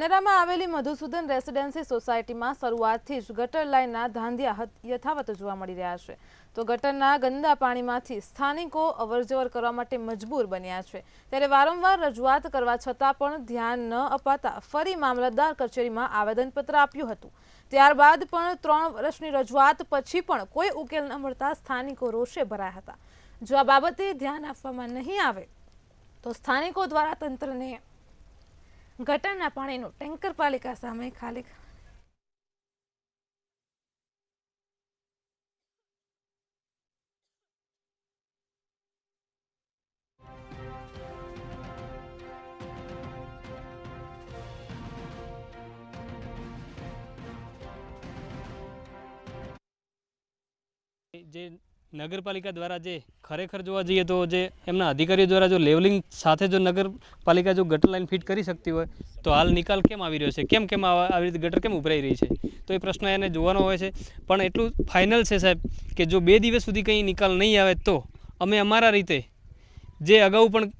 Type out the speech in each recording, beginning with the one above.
ધાનેરામાં આવેલી મધુસૂદન રેસિડેન્સી સોસાયટીમાં શરૂઆતથી જ ગટર લાઇનના ધાંધિયા યથાવત જોવા મળી રહ્યા છે। તો ગટરના ગંદા પાણીમાંથી સ્થાનિકો અવરજવર કરવા માટે મજબૂર બન્યા છે। ત્યારે વારંવાર રજૂઆત કરવા છતાં પણ ધ્યાન ન અપાતા ફરી મામલતદાર કચેરીમાં આવેદનપત્ર આપ્યું હતું। ત્યારબાદ પણ 3 વર્ષની રજૂઆત પછી પણ કોઈ ઉકેલ ન મળતા સ્થાનિકો રોષે ભરાયા હતા। જો આ બાબતે ધ્યાન આપવામાં નહીં આવે તો સ્થાનિકો દ્વારા તંત્રને ગટરના પાણીનું ટેન્કર પાલિકા સામે ખાલી જે નગરપાલિકા દ્વારા જે ખરેખર જોવા જઈએ તો જે એમના અધિકારીઓ દ્વારા જો લેવલિંગ સાથે જો નગરપાલિકા જો ગટર લાઈન ફિટ કરી શકતી હોય તો હાલ નિકાલ કેમ આવી રહ્યો છે, કેમ આવી રીતે ગટર કેમ ઉભરાઈ રહી છે, તો એ પ્રશ્ન એને જોવાનો હોય છે। પણ એટલું ફાઇનલ છે સાહેબ કે જો 2 દિવસ સુધી કંઈ નિકાલ નહીં આવે તો અમે અમારા રીતે જે અગાઉ પણ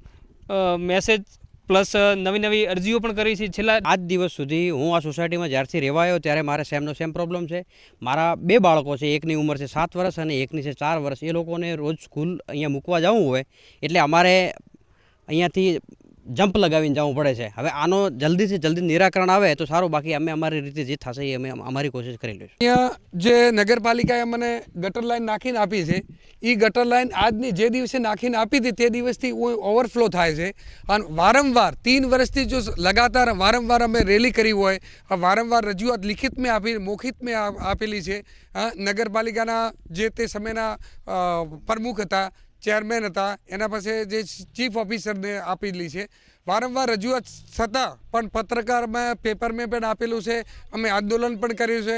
મેસેજ પ્લસ નવી અરજીઓ પણ કરી છે। છેલ્લા આજ દિવસ સુધી હું આ સોસાયટીમાં જ્યારથી રહેવા આવ્યો ત્યારે મારે સેમ પ્રોબ્લેમ છે। મારા 2 બાળકો છે, એકની ઉંમર છે 7 વર્ષ અને એકની છે 4 વર્ષ। એ લોકોને રોજ સ્કૂલ અહીંયા મૂકવા જવું હોય એટલે અમારે અહીંયાથી જમ્પ લગાવીને જવું પડે છે। હવે આનો જલ્દીથી જલ્દી નિરાકરણ આવે તો સારું, બાકી અમે અમારી રીતે જે થશે એ અમે અમારી કોશિશ કરી લઈશું। અહીંયા જે નગરપાલિકાએ મને ગટર લાઈન નાખીને આપી છે એ ગટર લાઈન આજની જે દિવસે નાખીને આપી હતી તે દિવસથી ઓવરફ્લો થાય છે અને વારંવાર 3 વર્ષથી જો લગાતાર વારંવાર અમે રેલી કરી હોય, વારંવાર રજૂઆત લિખિત મેં આપી, મૌખિત મેં આપેલી છે। નગરપાલિકાના જે તે સમયના પ્રમુખ હતા, ચેરમેન હતા, એના પાસે જે ચીફ ઓફિસરને આપેલી છે। વારંવાર રજૂઆત છતાં પણ પત્રકારમાં પેપર મેં પણ આપેલું છે, અમે આંદોલન પણ કર્યું છે।